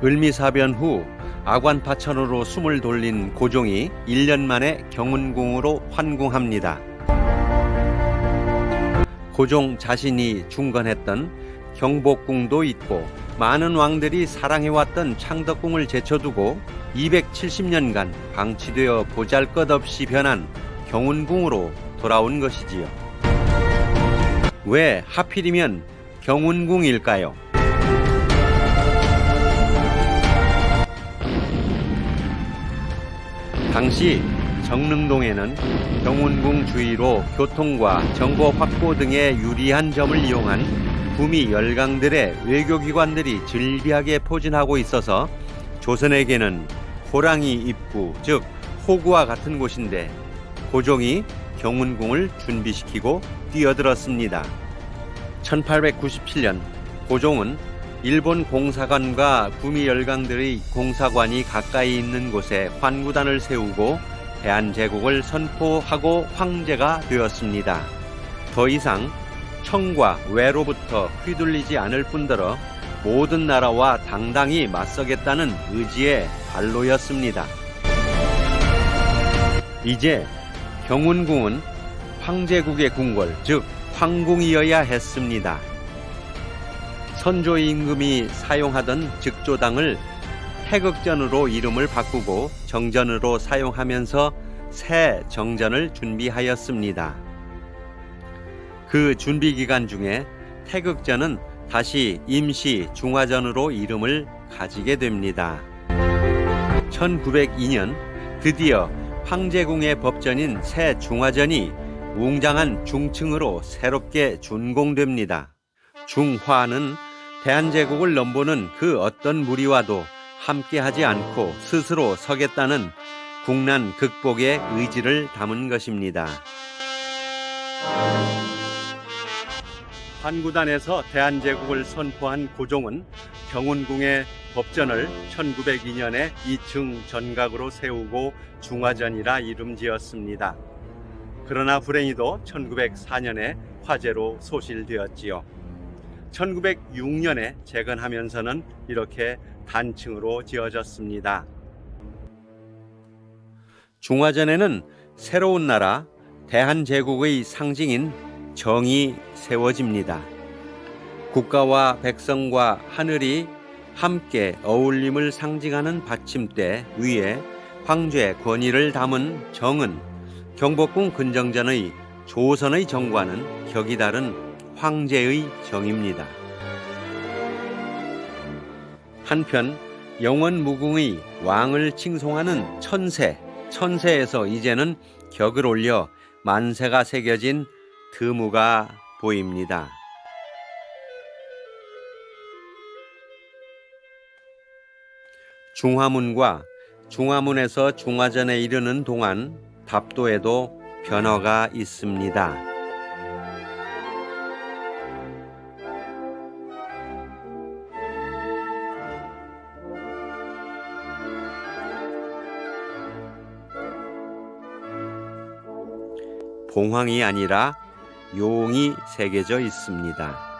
을미사변 후 아관파천으로 숨을 돌린 고종이 1년 만에 경운궁으로 환궁합니다. 고종 자신이 중건했던 경복궁도 있고 많은 왕들이 사랑해왔던 창덕궁을 제쳐두고 270년간 방치되어 보잘것없이 변한 경운궁으로 돌아온 것이지요. 왜 하필이면 경운궁일까요? 당시 정릉동에는 경운궁 주위로 교통과 정보 확보 등의 유리한 점을 이용한 구미 열강들의 외교기관들이 즐비하게 포진하고 있어서 조선에게는 호랑이 입구, 즉 호구와 같은 곳인데 고종이 경운궁을 준비시키고 뛰어들었습니다. 1897년 고종은 일본 공사관과 구미 열강들의 공사관이 가까이 있는 곳에 환구단을 세우고 대한제국을 선포하고 황제가 되었습니다. 더 이상 청과 외로부터 휘둘리지 않을 뿐더러 모든 나라와 당당히 맞서겠다는 의지의 발로였습니다. 이제 경운궁은 황제국의 궁궐, 즉 황궁이어야 했습니다. 선조 임금이 사용하던 즉조당을 태극전으로 이름을 바꾸고 정전으로 사용하면서 새 정전을 준비하였습니다. 그 준비 기간 중에 태극전은 다시 임시 중화전으로 이름을 가지게 됩니다. 1902년 드디어 황제궁의 법전인 새 중화전이 웅장한 중층으로 새롭게 준공됩니다. 중화는 대한제국을 넘보는 그 어떤 무리와도 함께하지 않고 스스로 서겠다는 국난 극복의 의지를 담은 것입니다. 환구단에서 대한제국을 선포한 고종은 경운궁의 법전을 1902년에 2층 전각으로 세우고 중화전이라 이름 지었습니다. 그러나 불행히도 1904년에 화재로 소실되었지요. 1906년에 재건하면서는 이렇게 단층으로 지어졌습니다. 중화전에는 새로운 나라 대한제국의 상징인 정이 세워집니다. 국가와 백성과 하늘이 함께 어울림을 상징하는 받침대 위에 황제 권위를 담은 정은 경복궁 근정전의 조선의 정과는 격이 다른 황제의 정입니다. 한편 영원무궁의 왕을 칭송하는 천세에서 이제는 격을 올려 만세가 새겨진 드무가 보입니다. 중화문과 중화문에서 중화전에 이르는 동안 답도에도 변화가 있습니다. 봉황이 아니라 용이 새겨져 있습니다.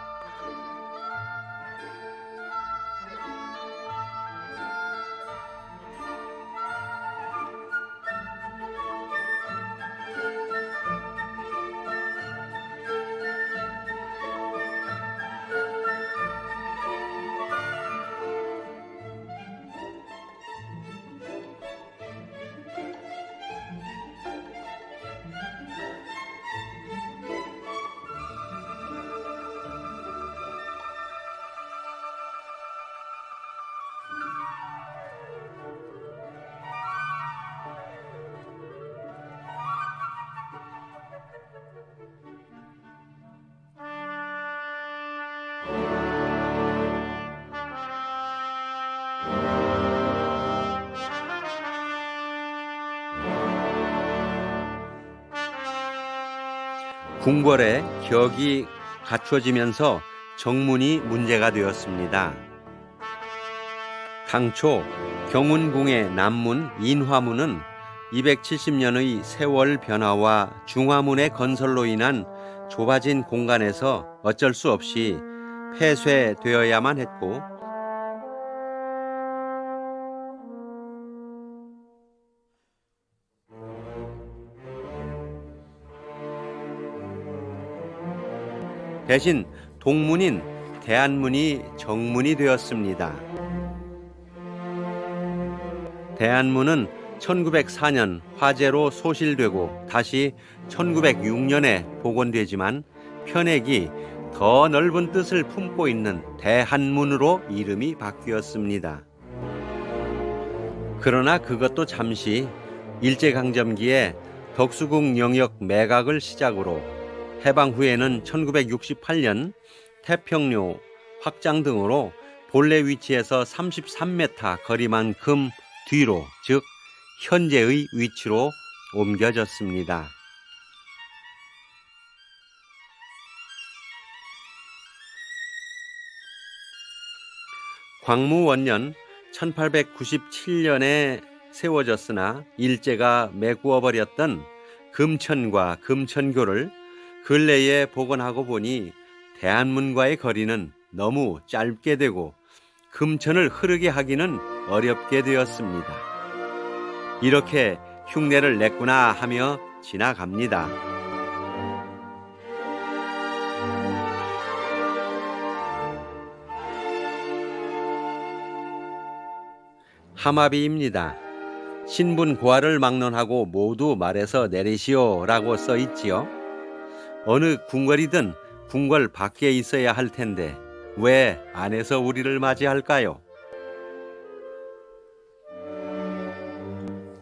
궁궐의 격이 갖춰지면서 정문이 문제가 되었습니다. 당초 경운궁의 남문 인화문은 270년의 세월 변화와 중화문의 건설로 인한 좁아진 공간에서 어쩔 수 없이 폐쇄되어야만 했고, 대신 동문인 대안문이 정문이 되었습니다. 대안문은 1904년 화재로 소실되고 다시 1906년에 복원되지만 편액이 더 넓은 뜻을 품고 있는 대한문으로 이름이 바뀌었습니다. 그러나 그것도 잠시 일제강점기에 덕수궁 영역 매각을 시작으로 해방 후에는 1968년 태평로 확장 등으로 본래 위치에서 33m 거리만큼 뒤로, 즉 현재의 위치로 옮겨졌습니다. 광무원년 1897년에 세워졌으나 일제가 메구어 버렸던 금천과 금천교를 근래에 복원하고 보니 대안문과의 거리는 너무 짧게 되고 금천을 흐르게 하기는 어렵게 되었습니다. 이렇게 흉내를 냈구나 하며 지나갑니다. 하마비입니다. 신분 고하를 막론하고 모두 말해서 내리시오라고 써 있지요. 어느 궁궐이든 궁궐 밖에 있어야 할 텐데 왜 안에서 우리를 맞이할까요?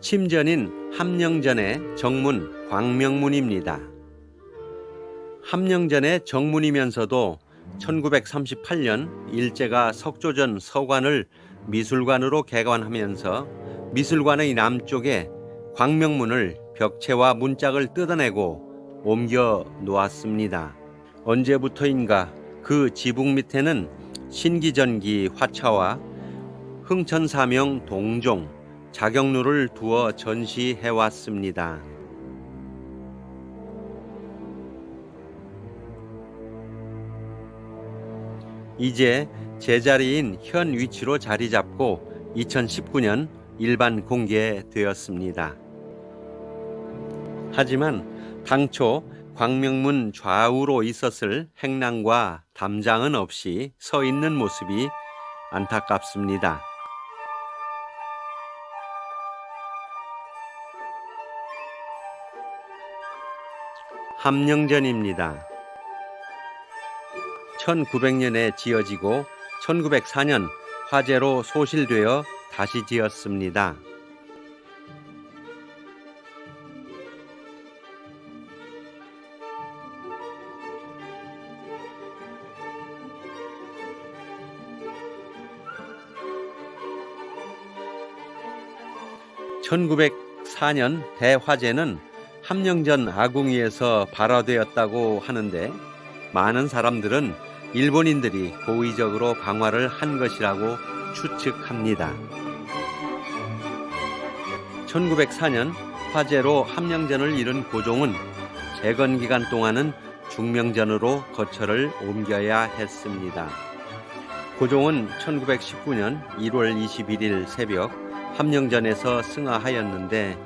침전인 함령전의 정문 광명문입니다. 함령전의 정문이면서도 1938년 일제가 석조전 서관을 미술관으로 개관하면서 미술관의 남쪽에 광명문을 벽체와 문짝을 뜯어내고 옮겨 놓았습니다. 언제부터인가 그 지붕 밑에는 신기전기 화차와 흥천사명 동종, 자경루를 두어 전시해왔습니다. 이제 제자리인 현 위치로 자리 잡고 2019년 일반 공개되었습니다. 하지만 당초 광명문 좌우로 있었을 행랑과 담장은 없이 서 있는 모습이 안타깝습니다. 함령전입니다. 1900년에 지어지고 1904년 화재로 소실되어 다시 지었습니다. (1904년) 대화재는 함령전 아궁이에서 발화되었다고 하는데 많은 사람들은 일본인들이 고의적으로 방화를 한 것이라고 추측합니다. 1904년 화재로 함령전을 잃은 고종은 재건 기간 동안은 중명전으로 거처를 옮겨야 했습니다. 고종은 1919년 1월 21일 새벽 함령전에서 승하하였는데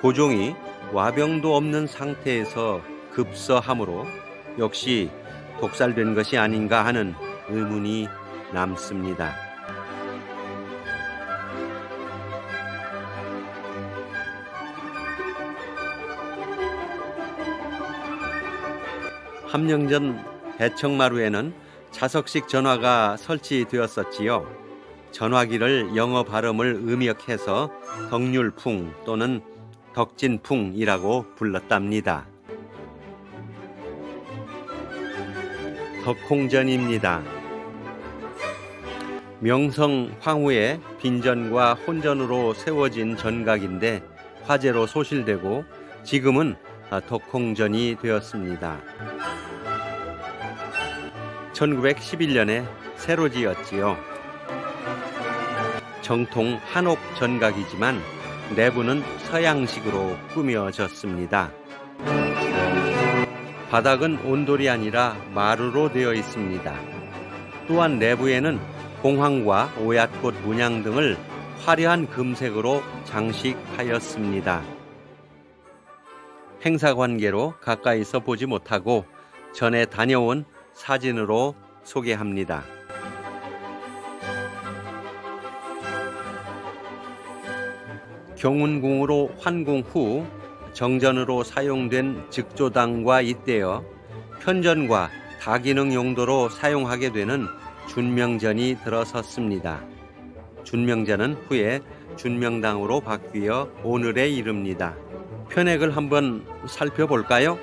고종이 와병도 없는 상태에서 급서함으로 역시 독살된 것이 아닌가 하는 의문이 남습니다. 함령전 대청마루에는 자석식 전화가 설치되었었지요. 전화기를 영어 발음을 음역해서 덕률풍 또는 덕진풍이라고 불렀답니다. 덕홍전입니다. 명성 황후의 빈전과 혼전으로 세워진 전각인데 화재로 소실되고 지금은 덕홍전이 되었습니다. 1911년에 새로 지었지요. 정통 한옥 전각이지만 내부는 서양식으로 꾸며졌습니다. 바닥은 온돌이 아니라 마루로 되어 있습니다. 또한 내부에는 공황과 오얏꽃 문양 등을 화려한 금색으로 장식하였습니다. 행사 관계로 가까이서 보지 못하고 전에 다녀온 사진으로 소개합니다. 경운궁으로 환궁 후 정전으로 사용된 즉조당과 잇대어 편전과 다기능 용도로 사용하게 되는 준명전이 들어섰습니다. 준명전은 후에 준명당으로 바뀌어 오늘에 이릅니다. 편액을 한번 살펴볼까요?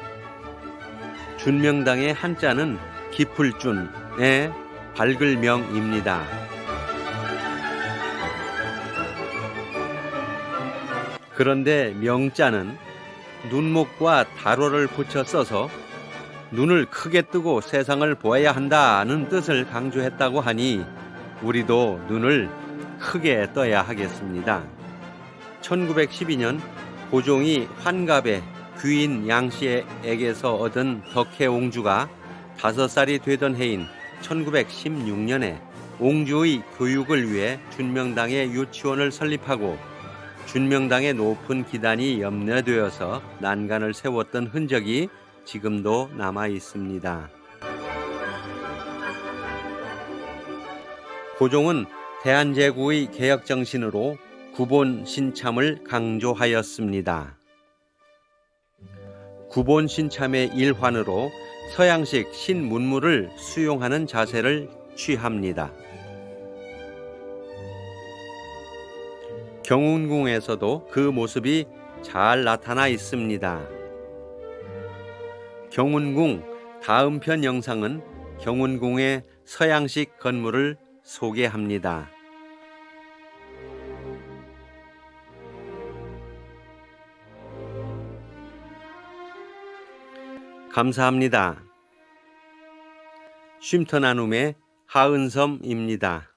준명당의 한자는 깊을준의 밝을명입니다. 그런데 명자는 눈목과 달호를 붙여 써서 눈을 크게 뜨고 세상을 보아야 한다는 뜻을 강조했다고 하니 우리도 눈을 크게 떠야 하겠습니다. 1912년 고종이 환갑에 귀인 양씨에게서 얻은 덕혜옹주가 5살이 되던 해인 1916년에 옹주의 교육을 위해 준명당의 유치원을 설립하고 준명당의 높은 기단이 염려되어서 난간을 세웠던 흔적이 지금도 남아 있습니다. 고종은 대한제국의 개혁 정신으로 구본 신참을 강조하였습니다. 구본 신참의 일환으로 서양식 신문물을 수용하는 자세를 취합니다. 경운궁에서도 그 모습이 잘 나타나 있습니다. 경운궁 다음 편 영상은 경운궁의 서양식 건물을 소개합니다. 감사합니다. 쉼터 나눔의 하은섬입니다.